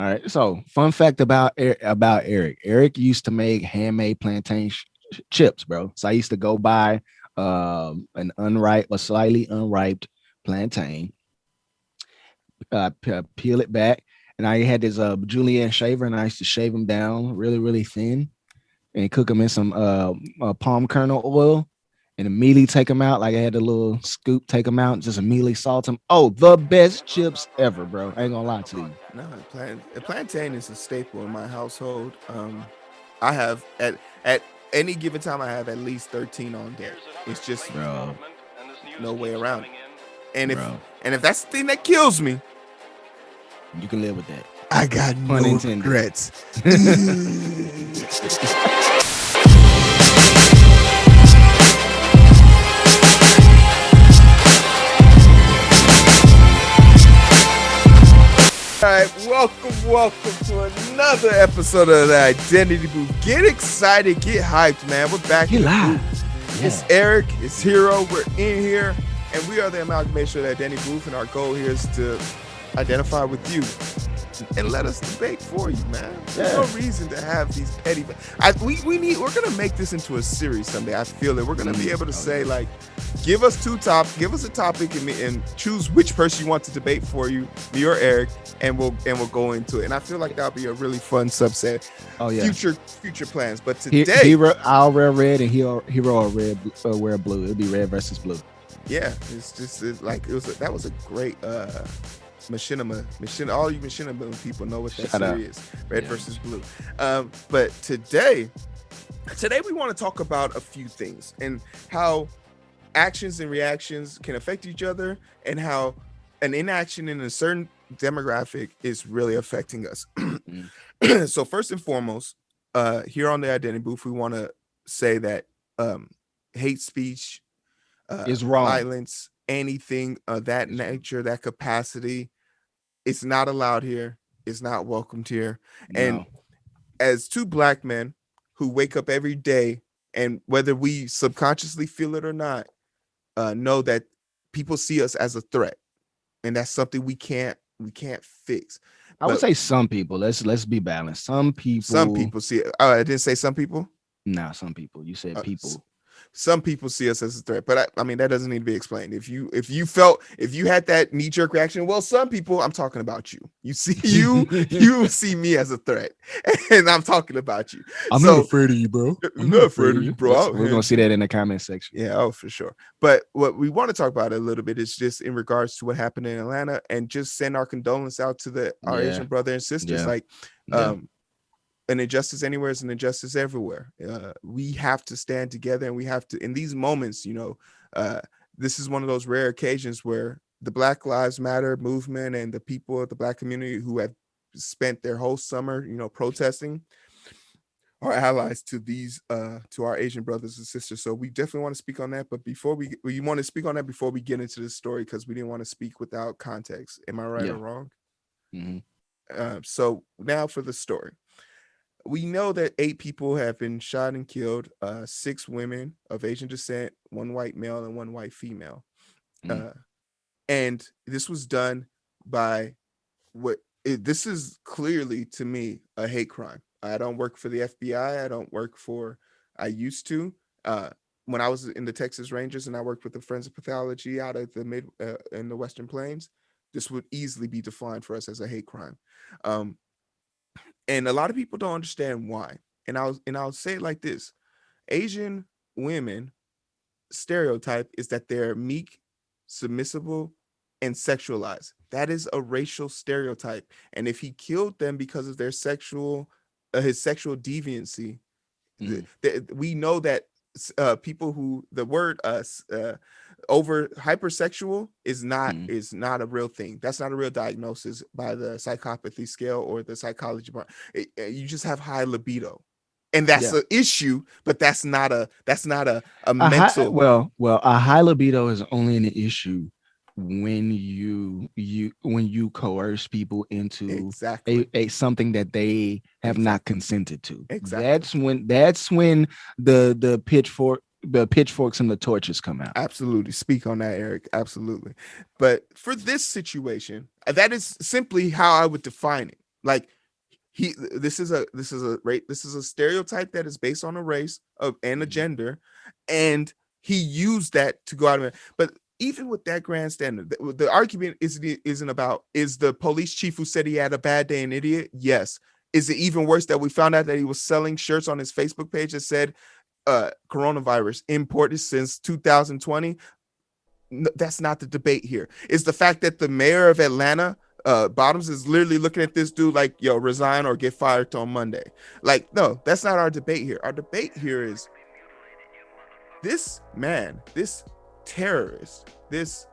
All right. So, fun fact about Eric. Eric used to make handmade plantain chips, bro. So I used to go buy an unripe, a slightly unripe plantain, peel it back, and I had this julienne shaver, and I used to shave them down really, really thin, and cook them in some palm kernel oil, and immediately take them out. Like I had a little scoop, take them out, and just immediately salt them. Oh, the best chips ever, bro. I ain't gonna lie to you. No, plantain is a staple in my household. I have at any given time I have at least 13 on deck. It's just Bro, no way around it. And if bro, and if that's the thing that kills me, you can live with that. I got Pun no intended. regrets. All right, welcome to another episode of the Identity Booth. Get excited, get hyped, man. We're back in the booth. It's Eric, it's Heero. We're in here, and we are the amalgamation of the Identity Booth, and our goal here is to identify with you and let us debate for you, man. There's no reason to have these petty. We're gonna make this into a series someday. I feel that we're gonna be able to say like, give us a topic and choose which person you want to debate for you, me or Eric, and we'll go into it. And I feel like that'll be a really fun subset. Oh yeah, future plans. But today, I'll wear red and Heero will wear blue. It'll be red versus blue. Yeah, that was a great. Machinima, all you Machinima people know what that series is. Red versus blue. But today we want to talk about a few things and how actions and reactions can affect each other, and how an inaction in a certain demographic is really affecting us. So first and foremost, here on the Identity Booth, we want to say that hate speech is wrong. Violence, anything of that nature, that capacity, it's not allowed here. It's not welcomed here. No. And as two Black men who wake up every day, and whether we subconsciously feel it or not, know that people see us as a threat, and that's something we can't fix. I would say some people. Let's be balanced. Some people see it. I didn't say some people. Nah, some people. You said people. Some people see us as a threat, but I mean that doesn't need to be explained. If you had that knee-jerk reaction, well, some people, I'm talking about you. You see you see me as a threat, and I'm talking about you. I'm not afraid of you, bro. I'm not afraid of you, bro. We're gonna see that in the comment section. Yeah, oh, for sure. But what we want to talk about a little bit is just in regards to what happened in Atlanta, and just send our condolence out to our Asian brother and sisters. An injustice anywhere is an injustice everywhere. We have to stand together, and we have to, in these moments, this is one of those rare occasions where the Black Lives Matter movement and the people of the Black community who have spent their whole summer, protesting, are allies to these, to our Asian brothers and sisters. So we definitely want to speak on that. But before we want to speak on that before we get into the story, because we didn't want to speak without context. Am I right or wrong? Mm-hmm. So now for the story. We know that 8 people have been shot and killed, 6 women of Asian descent, 1 white male and 1 white female. And this was done by this is clearly, to me, a hate crime. I don't work for the FBI. I used to. When I was in the Texas Rangers and I worked with the Forensic Pathology out at the in the Western Plains, this would easily be defined for us as a hate crime. And a lot of people don't understand why. And I'll say it like this: Asian women stereotype is that they're meek, submissible, and sexualized. That is a racial stereotype. And if he killed them because of their his sexual deviancy, we know that people who the word over hypersexual is not a real thing. That's not a real diagnosis by the psychopathy scale or the psychology part. You just have high libido, and that's an issue. But that's not a mental. A high libido is only an issue when you coerce people into a something that they have not consented to. Exactly. That's when the pitchforks and the torches come out. Absolutely. Speak on that, Eric. Absolutely. But for this situation, that is simply how I would define it. Like this is a stereotype that is based on a race of and a gender, and he used that to go out of it. But even with that grandstand, the argument isn't about, is the police chief who said he had a bad day an idiot? Yes. Is it even worse that we found out that he was selling shirts on his Facebook page that said coronavirus imported since 2020? That's not the debate here. It's the fact that the mayor of Atlanta, Bottoms, is literally looking at this dude like, yo, resign or get fired on Monday. Like, no, that's not our debate here. Our debate here is this man, this terrorist, this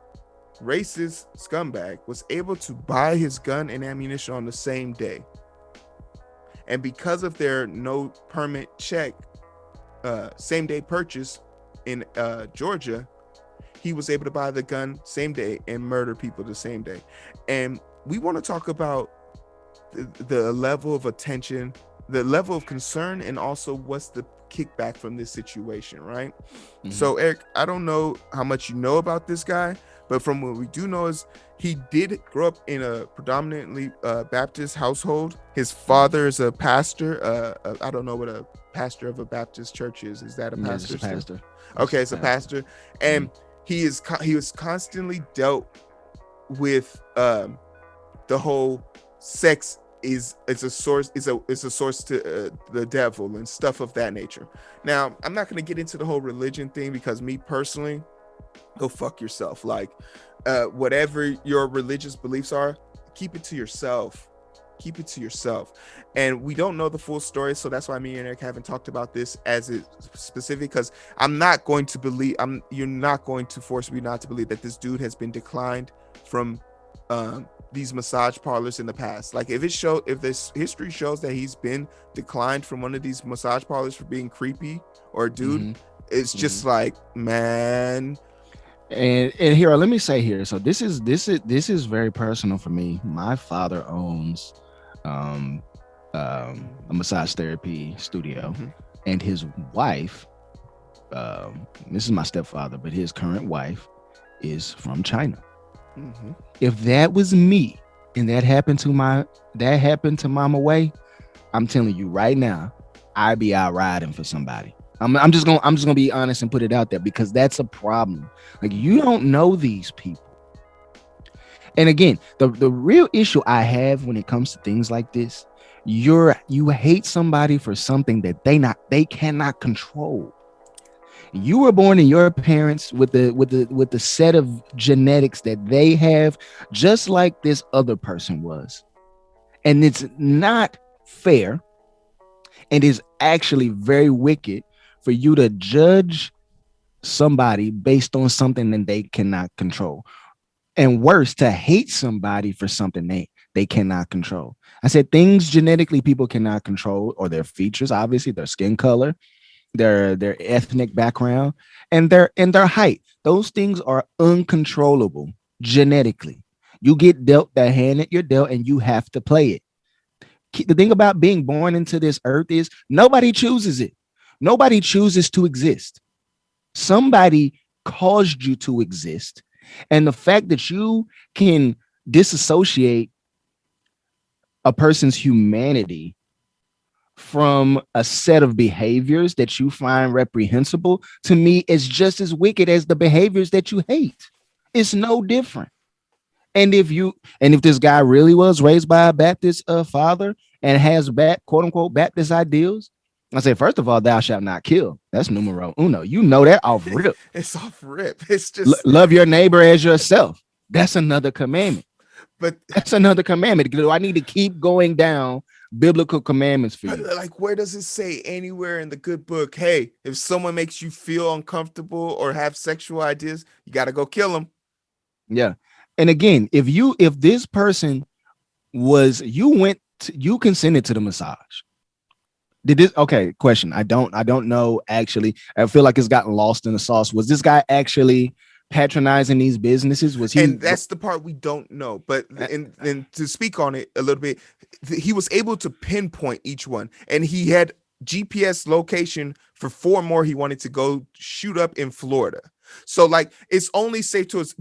racist scumbag was able to buy his gun and ammunition on the same day. And because of their no permit check, same day purchase in Georgia, he was able to buy the gun same day and murder people the same day. And we want to talk about the level of attention, the level of concern, and also what's the kickback from this situation, right? Mm-hmm. So Eric, I don't know how much you know about this guy, but from what we do know is he did grow up in a predominantly Baptist household. His father is a pastor. I don't know what a pastor of a Baptist church is. Is that a pastor? It's a pastor. Okay, it's a pastor. And he was constantly dealt with the whole sex is a source to the devil and stuff of that nature. Now, I'm not going to get into the whole religion thing because me personally, go fuck yourself. Like whatever your religious beliefs are, keep it to yourself. Keep it to yourself. And we don't know the full story, so that's why me and Eric haven't talked about this as it specific, because you're not going to force me not to believe that this dude has been declined from these massage parlors in the past. Like if this history shows that he's been declined from one of these massage parlors for being creepy or a dude, it's just like, man. And here, let me say here. So this is very personal for me. My father owns a massage therapy studio, and his wife, this is my stepfather, but his current wife is from China. If that was me and that happened to Mama Way, I'm telling you right now, I'd be out riding for somebody. I'm just gonna be honest and put it out there, because that's a problem. Like, you don't know these people. And again, the real issue I have when it comes to things like this, you hate somebody for something that they cannot control. You were born in your parents with the set of genetics that they have, just like this other person was. And it's not fair, and is actually very wicked for you to judge somebody based on something that they cannot control. And worse, to hate somebody for something they cannot control. I said things genetically people cannot control, or their features, obviously their skin color, their ethnic background, and their height. Those things are uncontrollable genetically. You get dealt the hand that you're dealt, and you have to play it. The thing about being born into this earth is nobody chooses it. Nobody chooses to exist. Somebody caused you to exist. And the fact that you can disassociate a person's humanity from a set of behaviors that you find reprehensible, to me, is just as wicked as the behaviors that you hate. It's no different. And if this guy really was raised by a Baptist father and has quote unquote Baptist ideals, I say, first of all, thou shalt not kill. That's numero uno. You know that off rip. It's off rip. It's just love your neighbor as yourself. That's another commandment. But that's another commandment. Do I need to keep going down biblical commandments for you? Like, where does it say anywhere in the good book, hey, if someone makes you feel uncomfortable or have sexual ideas, you got to go kill them? Yeah. And again, if this person you consented to the massage. Did this? Okay, question. I don't know. Actually, I feel like it's gotten lost in the sauce. Was this guy actually patronizing these businesses? Was he? And that's the part we don't know. But and to speak on it a little bit, he was able to pinpoint each one, and he had GPS location for 4 more he wanted to go shoot up in Florida. So like, it's only safe to us,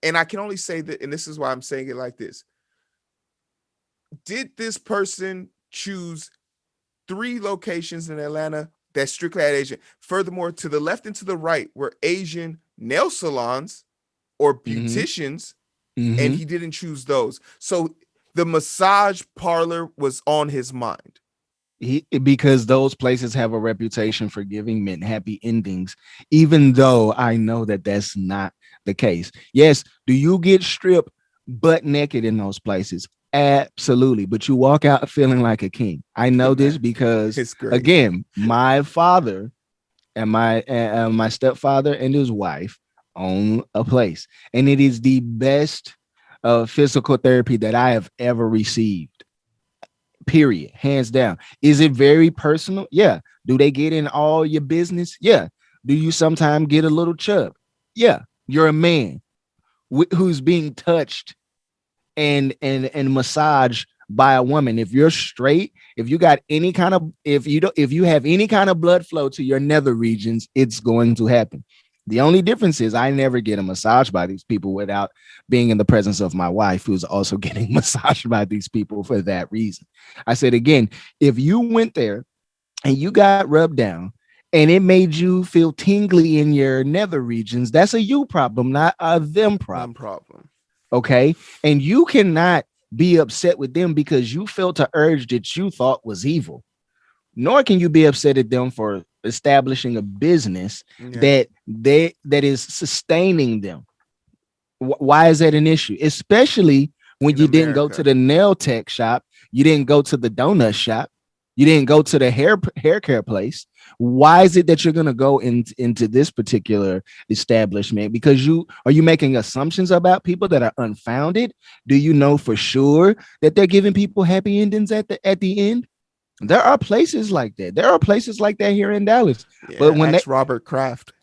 and I can only say that, and this is why I'm saying it like this. Did this person choose 3 locations in Atlanta that strictly had Asian? Furthermore, to the left and to the right were Asian nail salons or Mm-hmm. beauticians, and Mm-hmm. he didn't choose those. So the massage parlor was on his mind. Because those places have a reputation for giving men happy endings, even though I know that that's not the case. Yes, do you get stripped butt naked in those places? Absolutely, but you walk out feeling like a king. I Hey know this man, because, it's great. again, my father and my stepfather and his wife own a place, and it is the best physical therapy that I have ever received, period, hands down. Is it very personal? Yeah. Do they get in all your business? Yeah. Do you sometimes get a little chub? Yeah. You're a man who's being touched and massaged by a woman. If you're straight, if you got any kind of, if you have any kind of blood flow to your nether regions, it's going to happen. The only difference is I never get a massage by these people without being in the presence of my wife, who's also getting massaged by these people for that reason. I said again, if you went there and you got rubbed down and it made you feel tingly in your nether regions, that's a you problem, not a them None problem. problem. Okay. And you cannot be upset with them because you felt an urge that you thought was evil, nor can you be upset at them for establishing a business Yeah, that is sustaining them. Why is that an issue? Especially when in you didn't go to America. the nail tech shop, you didn't go to the donut shop, you didn't go to the hair care place. Why is it that you're gonna go into this particular establishment? Because you making assumptions about people that are unfounded? Do you know for sure that they're giving people happy endings at the end? There are places like that. There are places like that here in Dallas. But Yeah, when they ask Robert Kraft.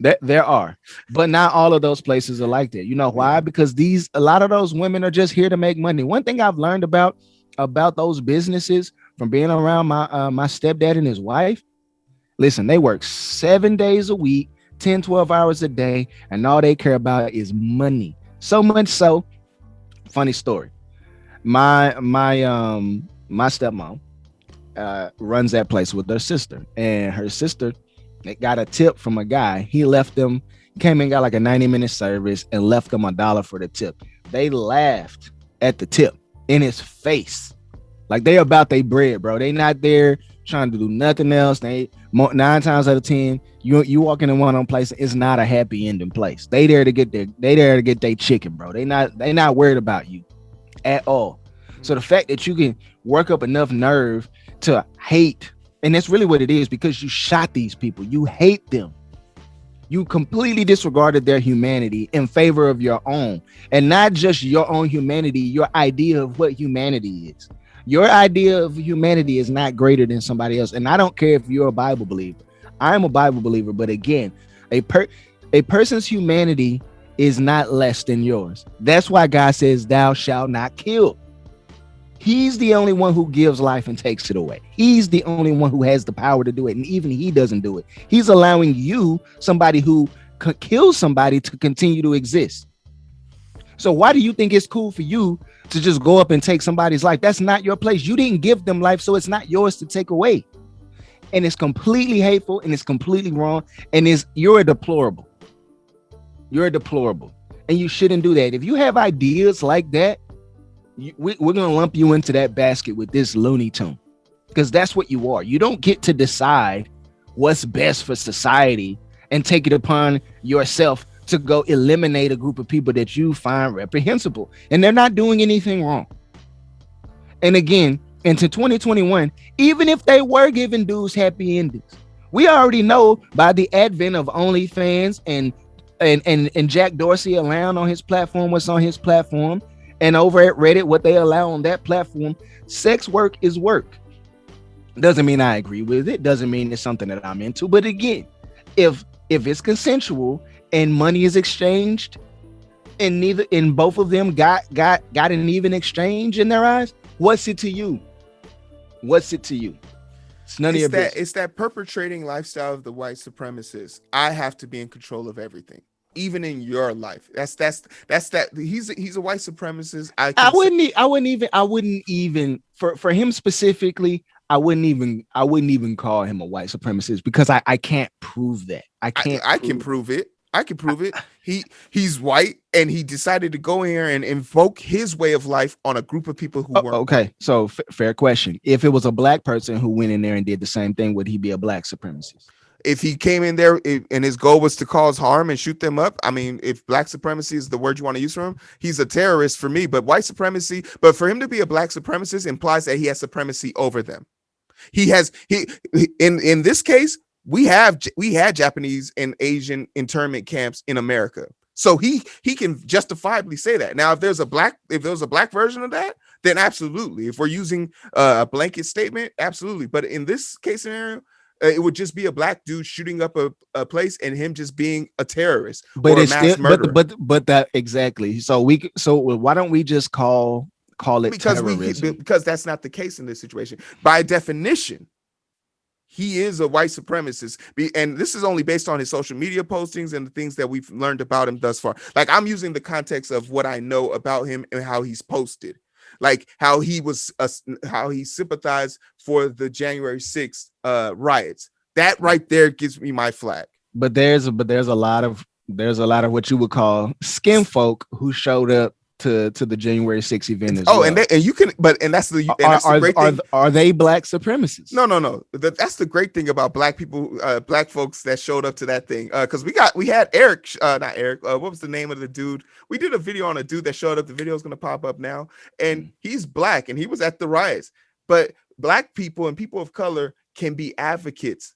there are, but not all of those places are like that. You know why? Yeah. Because a lot of those women are just here to make money. One thing I've learned about those businesses from being around my stepdad and his wife. Listen, they work 7 days a week, 10, 12 hours a day, and all they care about is money. So much so, funny story. My stepmom runs that place with her sister, and her sister got a tip from a guy. He left them, came and got like a 90-minute service and left them $1 for the tip. They laughed at the tip in his face. Like they about their bread, bro. They not there trying to do nothing else. They 9 times out of 10, you walk into one of them places, it's not a happy ending place. They there to get their chicken, bro. They not worried about you at all. So the fact that you can work up enough nerve to hate, and that's really what it is, because you shot these people, you hate them, you completely disregarded their humanity in favor of your own, and not just your own humanity, your idea of what humanity is. Your idea of humanity is not greater than somebody else. And I don't care if you're a Bible believer. I'm a Bible believer, but again, a person's humanity is not less than yours. That's why God says, "Thou shalt not kill." He's the only one who gives life and takes it away. He's the only one who has the power to do it. And even he doesn't do it. He's allowing you, somebody who could kill somebody, to continue to exist. So why do you think it's cool for you to just go up and take somebody's life? That's not your place. You didn't give them life, so it's not yours to take away. And it's completely hateful and it's completely wrong. And you're a deplorable. You're a deplorable. And you shouldn't do that. If you have ideas like that, we're going to lump you into that basket with this Looney Tune, because that's what you are. You don't get to decide what's best for society and take it upon yourself to go eliminate a group of people that you find reprehensible, and they're not doing anything wrong. And again, into 2021, even if they were giving dudes happy endings, we already know by the advent of OnlyFans and Jack Dorsey allowing on his platform what's on his platform, and over at Reddit what they allow on that platform. Sex work is work. Doesn't mean I agree with it. Doesn't mean it's something that I'm into. But again, if it's consensual and money is exchanged, and both of them got an even exchange in their eyes, what's it to you? What's it to you? It's none of your business. It's that perpetrating lifestyle of the white supremacists. I have to be in control of everything. even in your life. That's that. He's a white supremacist. I I can say wouldn't. I wouldn't even for him specifically. I wouldn't even call him a white supremacist because I can't prove that. I can't I can prove that. prove it. I can prove it. He's white and he decided to go in here and invoke his way of life on a group of people who Oh, weren't white. okay, so fair question. If it was a black person who went in there and did the same thing, would he be a black supremacist? If he came in there and his goal was to cause harm and shoot them up, I mean, if black supremacy is the word you want to use for him, he's a terrorist for me. But white supremacy, but for him to be a black supremacist implies that he has supremacy over them. He has he in this case, we had Japanese and Asian internment camps in America. So he can justifiably say that. Now, if there's a black version of that, then absolutely. If we're using a blanket statement, absolutely. But in this case scenario, it would just be a black dude shooting up a place and him just being a terrorist But or a it's still, mass murderer. but that exactly. So why don't we just call it terrorism? Because that's not the case in this situation. By definition, he is a white supremacist, and this is only based on his social media postings and the things that we've learned about him thus far. Like, I'm using the context of what I know about him and how he's posted, like how he sympathized for the January 6th riots. That right there gives me my flag. There's a lot of what you would call skin folk who showed up to the January 6th event as Oh, and well. and you can, but and that's the great thing. Are they black supremacists? No. That's the great thing about black people, black folks that showed up to that thing. Because we had Eric, not Eric. What was the name of the dude? We did a video on a dude that showed up. The video is gonna pop up now, and he's black, and he was at the riots. But black people and people of color can be advocates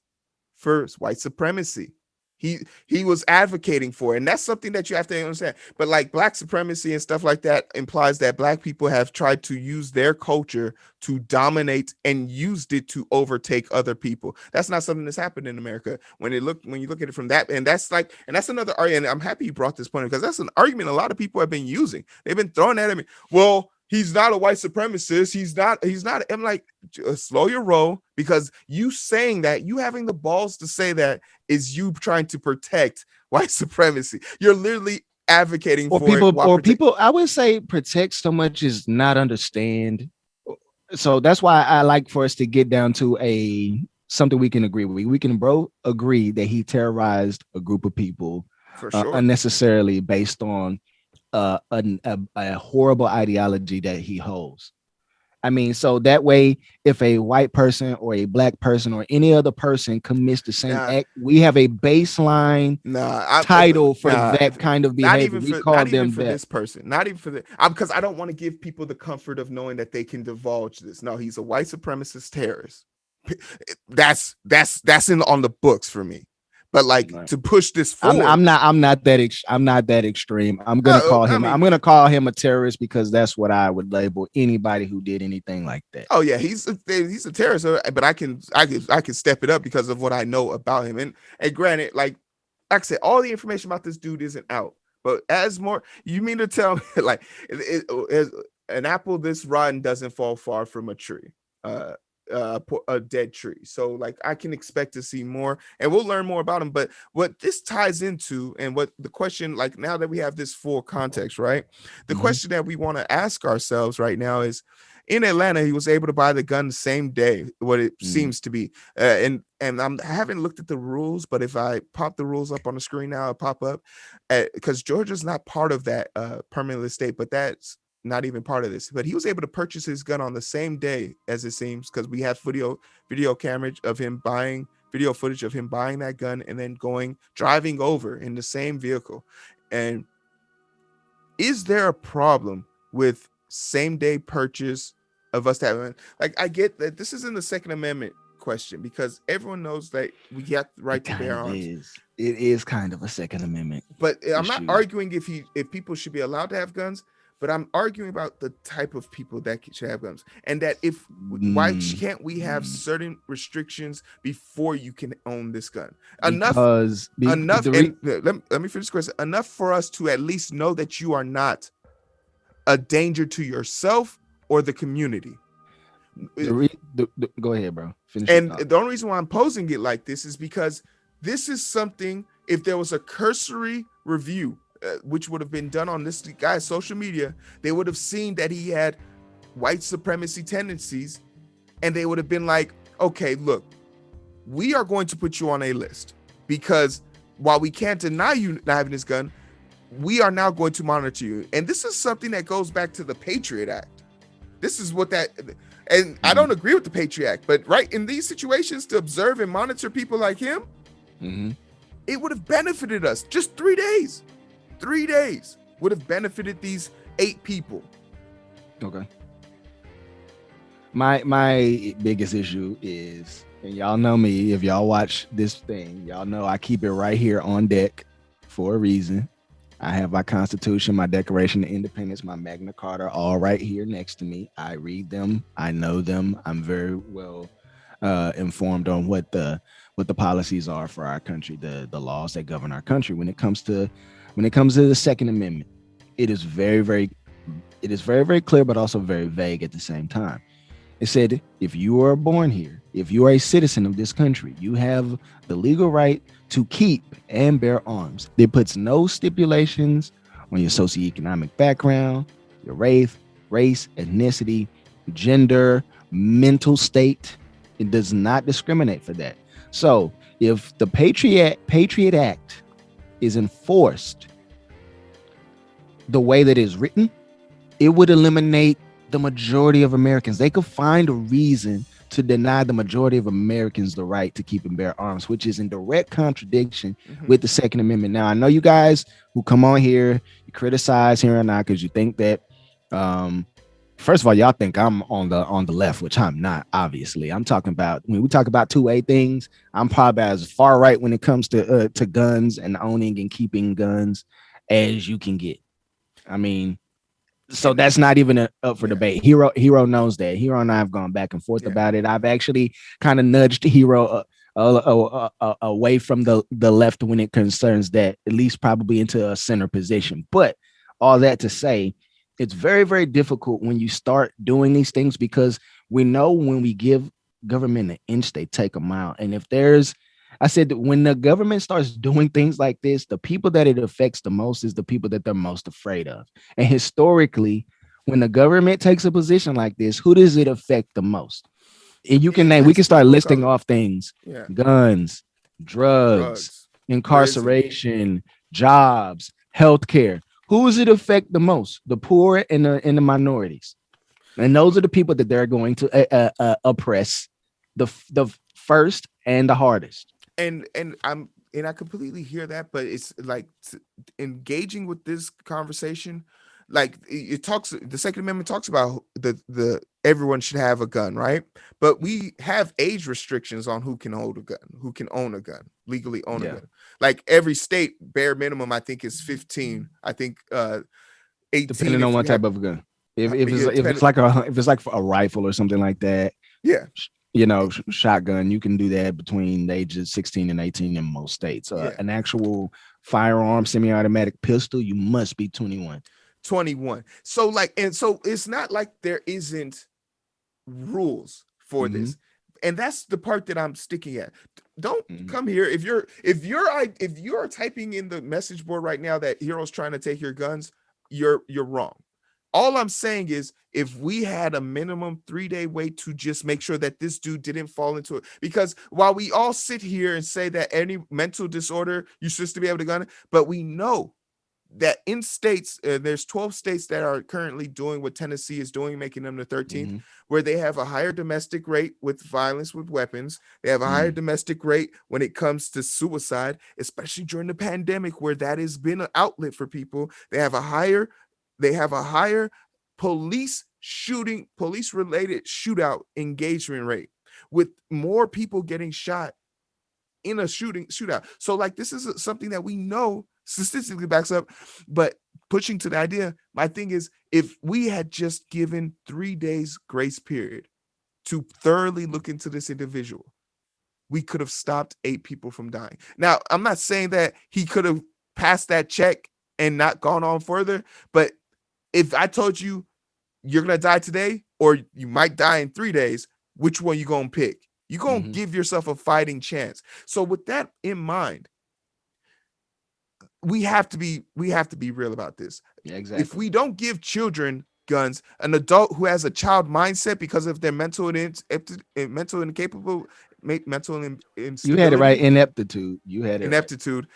for white supremacy. He was advocating for it, and that's something that you have to understand. But like black supremacy and stuff like that implies that black people have tried to use their culture to dominate and used it to overtake other people. That's not something that's happened in America. When you look at it from that, and that's another argument. And I'm happy you brought this point because that's an argument a lot of people have been using. They've been throwing that at me. Well, he's not a white supremacist. He's not. I'm like, slow your roll, because you saying that, you having the balls to say that, is you trying to protect white supremacy. You're literally advocating for it. People, I would say protect so much is not understand. So that's why I like for us to get down to something we can agree with. We can agree that he terrorized a group of people for sure, unnecessarily based on a horrible ideology that he holds. I mean, so that way, if a white person or a black person or any other person commits the same act, we have a baseline title for that kind of behavior. Not even for this person. Not even for the because I don't want to give people the comfort of knowing that they can divulge this. No, he's a white supremacist terrorist. That's on the books for me. But like, to push this forward, I'm not that extreme. I'm gonna call him a terrorist because that's what I would label anybody who did anything like that. Oh yeah, he's a terrorist, but I can step it up because of what I know about him. And granted, like I said, all the information about this dude isn't out. But as more, you mean to tell me like an apple this rotten doesn't fall far from a tree. A dead tree. So like, I can expect to see more, and we'll learn more about him. But what this ties into, and what the question, like, now that we have this full context, right? The question that we want to ask ourselves right now is, in Atlanta, he was able to buy the gun the same day, what it seems to be. And I haven't looked at the rules, but if I pop the rules up on the screen now, it'll pop up, because Georgia's not part of that permanent state, but that's not even part of this. But he was able to purchase his gun on the same day, as it seems, because we have video footage of him buying that gun and then driving over in the same vehicle. And is there a problem with same day purchase of us having, like, I get that this is in the Second Amendment question, because everyone knows that we got the right to bear arms. It is kind of a Second Amendment. But I'm not arguing if people should be allowed to have guns, but I'm arguing about the type of people that should have guns, and that why can't we have certain restrictions before you can own this gun? Enough. Let me finish the question. Enough for us to at least know that you are not a danger to yourself or the community. Go ahead, bro. Finish. And the only reason why I'm posing it like this is because this is something if there was a cursory review, which would have been done on this guy's social media, they would have seen that he had white supremacy tendencies, and they would have been like, okay, look, we are going to put you on a list because while we can't deny you not having this gun, we are now going to monitor you. And this is something that goes back to the Patriot Act. This is what that, and I don't agree with the Patriot Act, but right in these situations to observe and monitor people like him, it would have benefited us. Just 3 days. 3 days would have benefited these 8 people. Okay. My biggest issue is, and y'all know me, if y'all watch this thing, y'all know I keep it right here on deck for a reason. I have my Constitution, my Declaration of Independence, my Magna Carta, all right here next to me. I read them. I know them. I'm very well informed on what the policies are for our country, the laws that govern our country. When it comes to the Second Amendment, it is very clear, but also very vague at the same time. It said, if you are born here, if you are a citizen of this country, you have the legal right to keep and bear arms. It puts no stipulations on your socioeconomic background, your race, ethnicity, gender, mental state. It does not discriminate for that. So if the Patriot Act is enforced the way that is written, it would eliminate the majority of Americans. They could find a reason to deny the majority of Americans the right to keep and bear arms, which is in direct contradiction with the Second Amendment. Now, I know you guys who come on here, you criticize here and now because you think that, first of all, y'all think I'm on the left, which I'm not. Obviously, I'm talking about, when we talk about 2A things, I'm probably as far right when it comes to guns and owning and keeping guns as you can get. I mean, so that's not even up for debate. Heero knows that. Heero and I have gone back and forth about it. I've actually kind of nudged Heero away from the left when it concerns that, at least probably into a center position. But all that to say, it's very, very difficult when you start doing these things, because we know when we give government an inch, they take a mile. And if there's, I said that when the government starts doing things like this, the people that it affects the most is the people that they're most afraid of. And historically, when the government takes a position like this, who does it affect the most? And you can name, we can start listing off things: guns, drugs, incarceration, jobs, healthcare. Who does it affect the most? The poor and the minorities. And those are the people that they're going to oppress the first and the hardest. And I completely hear that, but it's like engaging with this conversation, like it talks, the Second Amendment talks about the everyone should have a gun, right? But we have age restrictions on who can hold a gun, who can own a gun, legally own a gun. Like every state, bare minimum, I think, is 15. I think 18, depending on what type of gun. If it's like a rifle or something like that. Yeah. You know, shotgun, you can do that between the ages 16 and 18 in most states. An actual firearm, semi-automatic pistol, you must be 21. So like, and so it's not like there isn't rules for this. And that's the part that I'm sticking at. Don't come here. If you're typing in the message board right now that Heero's trying to take your guns, you're wrong. All I'm saying is, if we had a minimum 3-day wait to just make sure that this dude didn't fall into it, because while we all sit here and say that any mental disorder, you should still be able to gun it, but we know that in states, there's 12 states that are currently doing what Tennessee is doing, making them the 13th, where they have a higher domestic rate with violence with weapons. They have a higher domestic rate when it comes to suicide, especially during the pandemic, where that has been an outlet for people. They have a higher police related shootout engagement rate, with more people getting shot in a shootout. So like, this is something that we know statistically backs up, but pushing to the idea, my thing is, if we had just given 3 days grace period to thoroughly look into this individual, we could have stopped 8 people from dying. Now, I'm not saying that he could have passed that check and not gone on further, but if I told you you're going to die today, or you might die in 3 days, which one you going to pick? You're going to give yourself a fighting chance. So with that in mind, we have to be real about this. Yeah, If exactly. we don't give children guns, an adult who has a child mindset because of their mental incapable, mental You had it right. instability, Ineptitude. You had it right. ineptitude,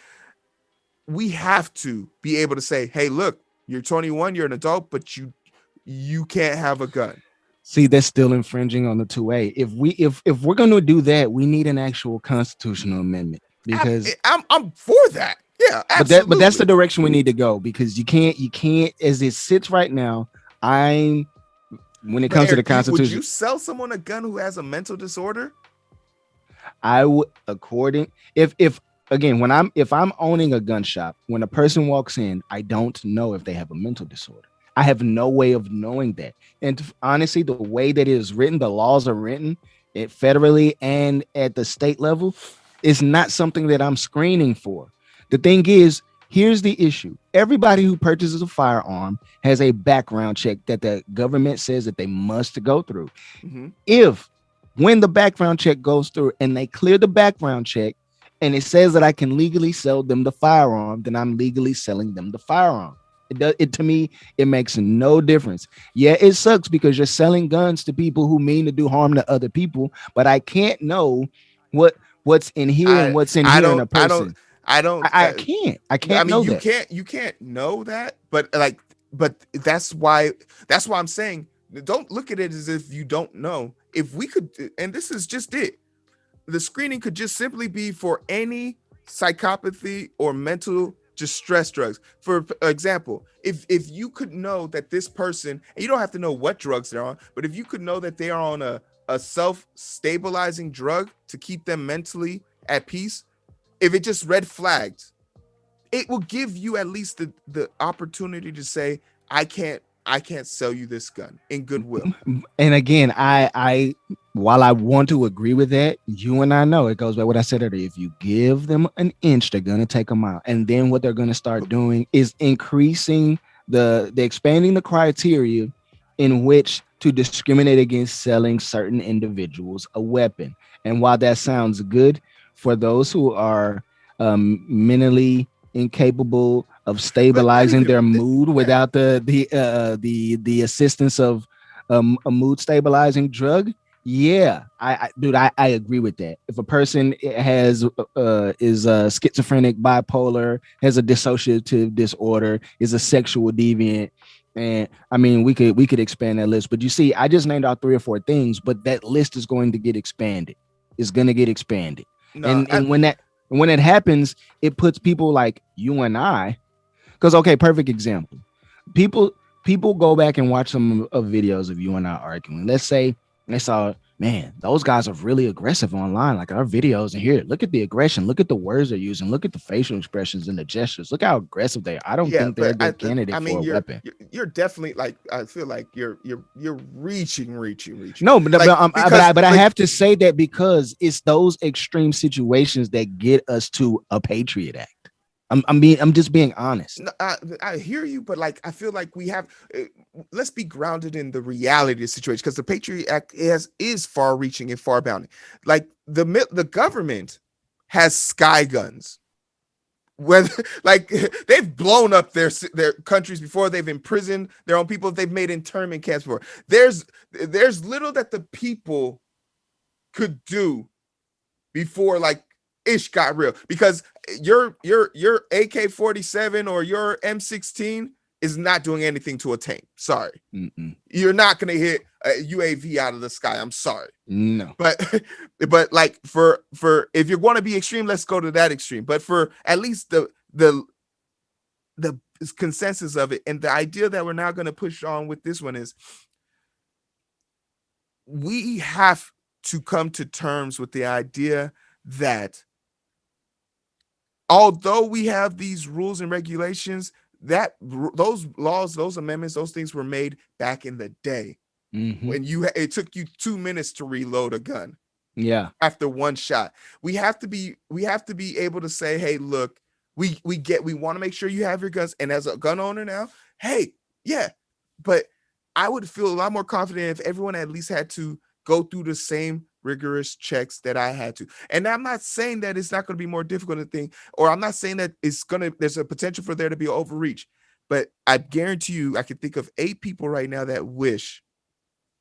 we have to be able to say, "Hey, look, you're 21, you're an adult, but you can't have a gun." See, that's still infringing on the 2A. If we're going to do that, we need an actual constitutional amendment because I'm for that. Yeah, but that's the absolutely. direction we need to go because you can't as it sits right now. I'm when it But comes to the Eric, would Constitution, you sell someone a gun who has a mental disorder? I would according if again when I'm if I'm owning a gun shop, when a person walks in, I don't know if they have a mental disorder. I have no way of knowing that. And honestly, the way that it is written, the laws are written at federally and at the state level, is not something that I'm screening for. The thing is, here's the issue. Everybody who purchases a firearm has a background check that the government says that they must go through. Mm-hmm. If when the background check goes through and they clear the background check and it says that I can legally sell them the firearm, then I'm legally selling them the firearm. It to me, it makes no difference. Yeah, it sucks because you're selling guns to people who mean to do harm to other people, but I can't know what what's in here and I what's in I here in don't a I don't person. I don't. I I can't mean, know you that. can't know that, but like, but that's why I'm saying, don't look at it as if you don't know. If we could, and this is just it, the screening could just simply be for any psychopathy or mental distress drugs. For example, if you could know that this person, and you don't have to know what drugs they're on, but if you could know that they are on a self-stabilizing drug to keep them mentally at peace, if it just red flagged, it will give you at least the opportunity to say, I can't sell you this gun in goodwill. And again, I while I want to agree with that, you and I know it goes by what I said earlier. If you give them an inch, they're gonna take a mile, and then what they're gonna start But doing is increasing the expanding the criteria in which to discriminate against selling certain individuals a weapon. And while that sounds good for those who are mentally incapable of but not stabilizing their even mood yeah. without the assistance of a mood stabilizing drug. Yeah, dude, I agree with that. If a person has is schizophrenic, bipolar, has a dissociative disorder, is a sexual deviant, and I mean we could expand that list. But you see, I just named out 3 or 4 things, but that list is going to get expanded. It's going to get expanded, No, and when it happens, it puts people like you and I. Because okay, perfect example. People people go back and watch some of videos of you and I arguing. Let's say they saw, man, those guys are really aggressive online. Like our videos, and here, look at the aggression, look at the words they're using, look at the facial expressions and the gestures. Look how aggressive they are. I don't yeah, think they're a but good I candidate for mean, a you're, weapon. you're you're definitely like, I feel like you're reaching, No, but like, because but I like, have to say that because it's those extreme situations that get us to a Patriot Act. I'm just being honest. no, I hear you, but like, I feel like we have, uh, let's be grounded in the reality of the situation, because the Patriot Act is far reaching and far bounding. Like the government has sky guns, whether like they've blown up their countries before, they've imprisoned their own people, they've made internment camps before. There's little that the people could do before, like, ish got real, because your AK-47 or your M16 is not doing anything to a tank. Sorry, Mm-mm. you're not going to hit a UAV out of the sky. I'm sorry. No. But but like, for if you're going to be extreme, let's go to that extreme. But for at least the consensus of it, and the idea that we're now going to push on with this one is, we have to come to terms with the idea that although we have these rules and regulations, that those laws, those amendments, those things were made back in the day, Mm-hmm. when it took you 2 minutes to reload a gun Yeah. after one shot. We have to be able to say, hey, look, we want to make sure you have your guns. And as a gun owner now, hey, yeah, but I would feel a lot more confident if everyone at least had to go through the same rigorous checks that I had to. And I'm not saying that it's not going to be more difficult to think, or I'm not saying that there's a potential for there to be overreach, but I guarantee you, I can think of 8 people right now that wish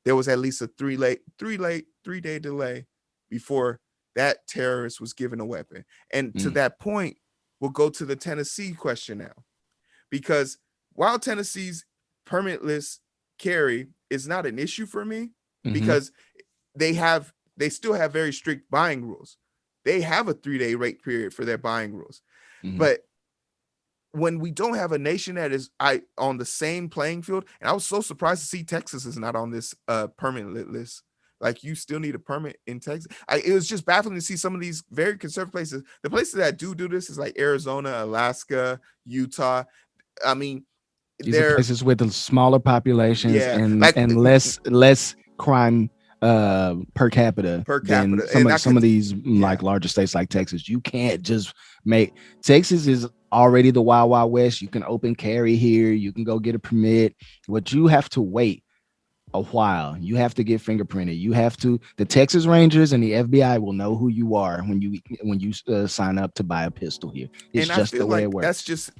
there was at least a 3-day delay before that terrorist was given a weapon. And to that point, we'll go to the Tennessee question now, because while Tennessee's permitless carry is not an issue for me, because they still have very strict buying rules. They have a 3-day rate period for their buying rules. But when we don't have a nation that is on the same playing field, and I was so surprised to see Texas is not on this permit list. Like, you still need a permit in Texas. It was just baffling to see some of these very conservative places. The places that do this is like Arizona, Alaska, Utah. I mean, these are places with smaller populations and like, less crime per capita than some of these like larger states like Texas. You can't just make Texas is already the wild west. You can open carry here, you can go get a permit, but you have to wait a while. You have to get fingerprinted. You have to. The Texas Rangers and the FBI will know who you are when you sign up to buy a pistol here. It's and just I feel the way like it works. that's just,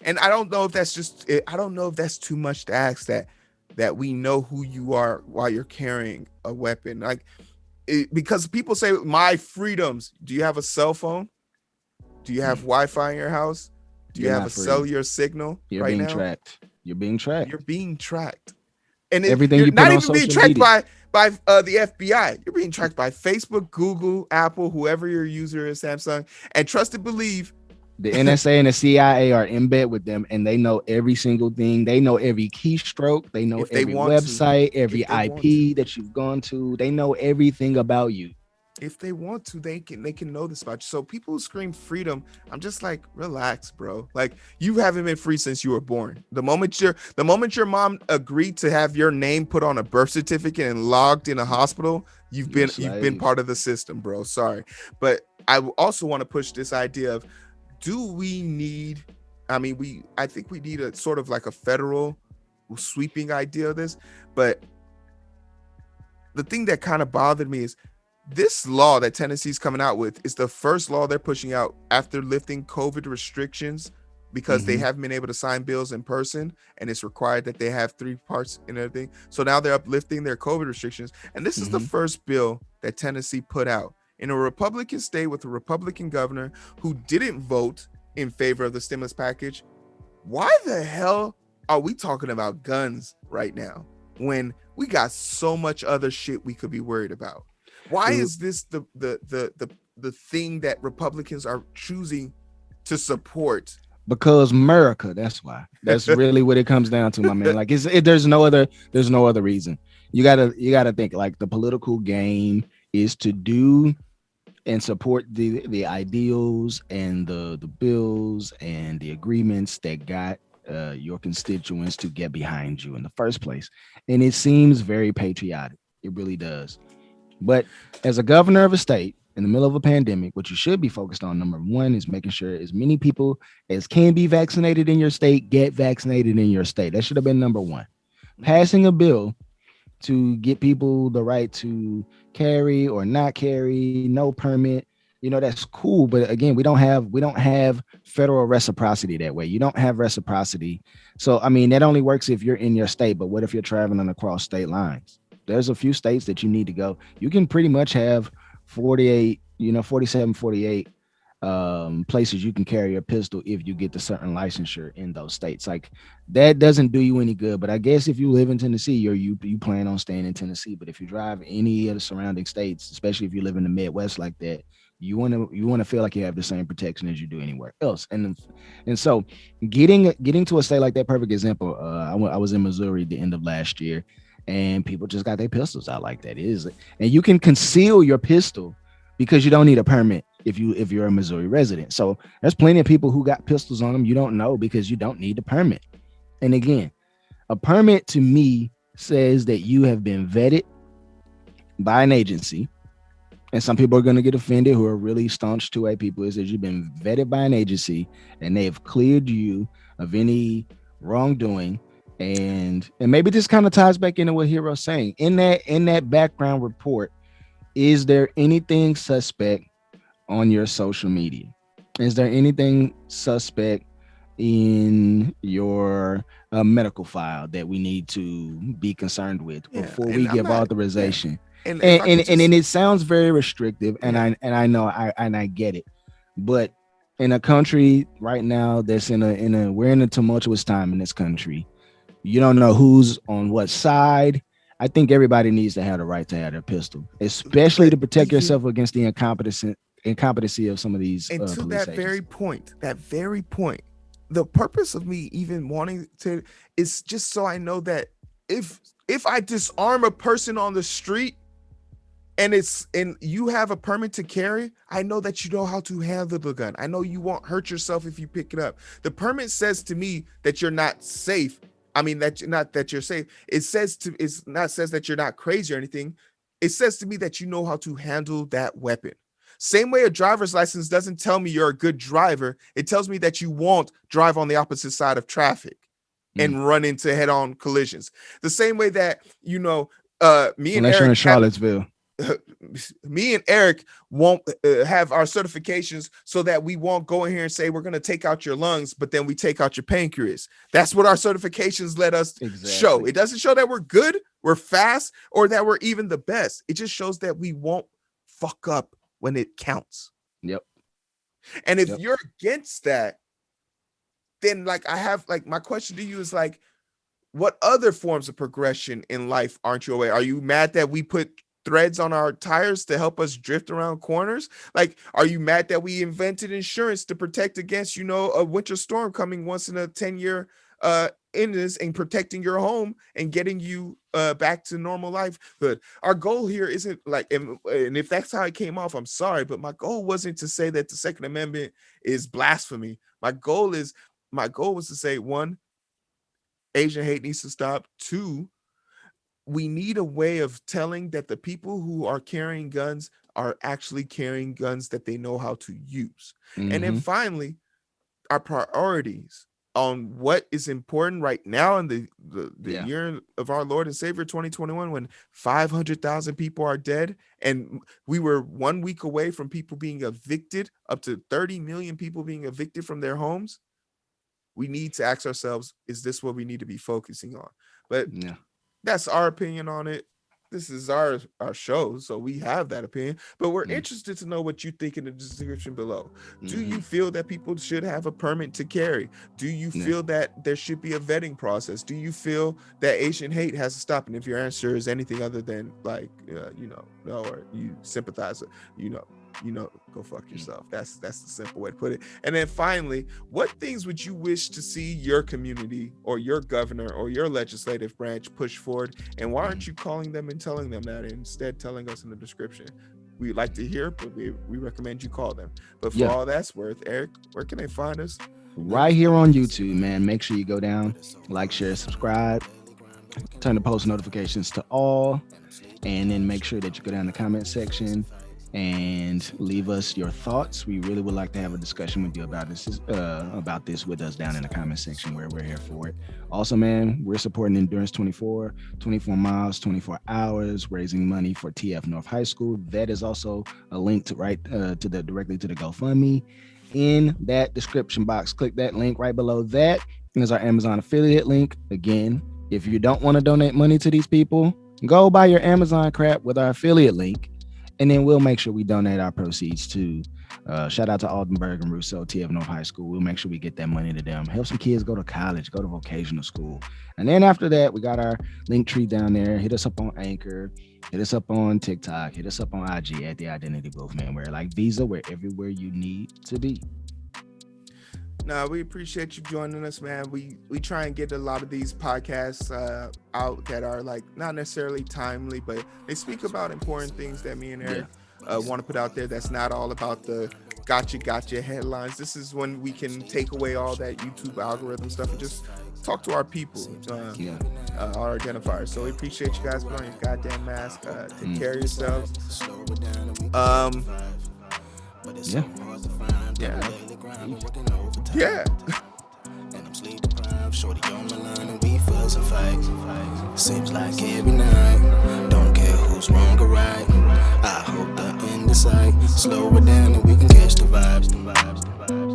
and I don't know if that's just. I don't know if that's too much to ask that we know who you are while you're carrying a weapon. Like, because people say my freedoms. Do you have a cell phone? Do you have Wi-Fi in your house? Do you have a cellular signal? You're being tracked. You're being tracked. You're being tracked. And everything you're you not put even on being social tracked media. by the FBI. You're being tracked by Facebook, Google, Apple, whoever your user is, Samsung. And trust and believe, the NSA and the CIA are in bed with them, and they know every single thing. They know every keystroke. They know every website, every IP that you've gone to. They know everything about you. If they want to, they can know this about you. So people who scream freedom, I'm just like, relax, bro. Like, you haven't been free since you were born. The moment your mom agreed to have your name put on a birth certificate and logged in a hospital, you've been part of the system, bro. Sorry. But I also want to push this idea of, do we need, I think we need a sort of like a federal sweeping idea of this. But the thing that kind of bothered me is, this law that Tennessee's coming out with is the first law they're pushing out after lifting COVID restrictions, because they haven't been able to sign bills in person, and it's required that they have 3 parts and everything. So now they're uplifting their COVID restrictions. And this is the first bill that Tennessee put out in a Republican state with a Republican governor who didn't vote in favor of the stimulus package. Why the hell are we talking about guns right now when we got so much other shit we could be worried about? Why is this the thing that Republicans are choosing to support? Because America. That's why. That's really what it comes down to, my man. Like, there's no other reason. You gotta think, like, the political game is to do and support the ideals and the bills and the agreements that got your constituents to get behind you in the first place. And it seems very patriotic. It really does. But as a governor of a state in the middle of a pandemic, what you should be focused on, number one, is making sure as many people as can be vaccinated in your state get vaccinated in your state. That should have been number one. Passing a bill to get people the right to carry or not carry, no permit, that's cool. But again, we don't have federal reciprocity that way. You don't have reciprocity. So, that only works if you're in your state. But what if you're traveling across state lines? There's a few states that you need to go. You can pretty much have 48, 47, 48 places you can carry a pistol if you get the certain licensure in those states. Like, that doesn't do you any good. But I guess if you live in Tennessee, or you plan on staying in Tennessee. But if you drive any of the surrounding states, especially if you live in the Midwest like that, you want to feel like you have the same protection as you do anywhere else. And so getting to a state like that, perfect example. I was in Missouri at the end of last year, and people just got their pistols out like that. And you can conceal your pistol because you don't need a permit if you're a Missouri resident. So there's plenty of people who got pistols on them you don't know because you don't need a permit. And again, a permit to me says that you have been vetted by an agency. And some people are going to get offended who are really staunch 2A people. Is that you've been vetted by an agency and they've cleared you of any wrongdoing. And maybe this kind of ties back into what Heero's saying. In that background report, Is there anything suspect on your social media? Is there anything suspect in your medical file that we need to be concerned with Yeah, before we and I'm give not. Yeah, authorization? and if And I and, could and, just, and it sounds very restrictive, and yeah, I know I get it, but in a country right now that's in a we're in a tumultuous time in this country. You don't know who's on what side. I think everybody needs to have the right to have their pistol, especially but to protect even, yourself against the incompetency of some of these and to police agents. that very point, the purpose of me even wanting to is just so I know that if if I disarm a person on the street and you have a permit to carry, I know that you know how to handle the gun. I know you won't hurt yourself if you pick it up. The permit says to me that you're not safe. I mean that you're not that you're safe. It's not says that you're not crazy or anything. It says to me that you know how to handle that weapon. Same way a driver's license doesn't tell me you're a good driver. It tells me that you won't drive on the opposite side of traffic Mm. and run into head-on collisions. The same way that, me and Unless you're in Eric have Charlottesville. me and Eric won't have our certifications so that we won't go in here and say we're going to take out your lungs, but then we take out your pancreas. That's what our certifications let us show. Exactly. It doesn't show that we're good, we're fast, or that we're even the best. It just shows that we won't fuck up when it counts. Yep. And if Yep. you're against that, then like I have like my question to you is like, what other forms of progression in life aren't you aware? Are you mad that we put threads on our tires to help us drift around corners? Like, are you mad that we invented insurance to protect against, a winter storm coming once in a 10-year illness and protecting your home and getting you back to normal life? But our goal here isn't like, and if that's how it came off, I'm sorry, but my goal wasn't to say that the Second Amendment is blasphemy. My goal was to say, one, Asian hate needs to stop. Two, we need a way of telling that the people who are carrying guns are actually carrying guns that they know how to use. And then Mm-hmm. finally, our priorities on what is important right now in the Yeah. year of our Lord and Savior 2021, when 500,000 people are dead, and we were 1 week away from people being evicted, up to 30 million people being evicted from their homes. We need to ask ourselves, is this what we need to be focusing on? But Yeah. that's our opinion on it. This is our show, so we have that opinion. But we're Mm. interested to know what you think in the description below. Do Mm-hmm. you feel that people should have a permit to carry? Do you Yeah. feel that there should be a vetting process? Do you feel that Asian hate has to stop? And if your answer is anything other than like, no, or you sympathize, you know, go fuck Mm. yourself. That's the simple way to put it. And then finally, what things would you wish to see your community or your governor or your legislative branch push forward? And why aren't you calling them and telling them that, and instead telling us in the description? We'd like to hear, but we recommend you call them. But for Yeah. all that's worth, Eric, where can they find us? Right here on YouTube, man. Make sure you go down, like, share, subscribe, turn the post notifications to all, and then make sure that you go down the comment section and leave us your thoughts. We really would like to have a discussion with you about this with us down in the comment section, where we're here for it. Also, man, we're supporting Endurance 24 miles, 24 hours, raising money for TF North High School. That is also a link to directly to the GoFundMe in that description box. Click that link right below that. There's our Amazon affiliate link. Again, if you don't want to donate money to these people, go buy your Amazon crap with our affiliate link, and then we'll make sure we donate our proceeds to shout out to Aldenburg and Rousseau, TF North High School. We'll make sure we get that money to them. Help some kids go to college, go to vocational school. And then after that, we got our link tree down there. Hit us up on Anchor. Hit us up on TikTok. Hit us up on IG at The Identity Booth, man. We're like Visa. We're everywhere you need to be. No, we appreciate you joining us, man. We try and get a lot of these podcasts out that are like not necessarily timely, but they speak about important things that me and Eric want to put out there. That's not all about the gotcha headlines. This is when we can take away all that YouTube algorithm stuff and just talk to our people, our identifiers. So we appreciate you guys. Put on your goddamn mask. Take care of yourselves. Yeah. And I'm sleep deprived, shorty on my line and we feel some fight. Seems like every night, don't care who's wrong or right. I the sight. Slow it down and we can catch the vibes.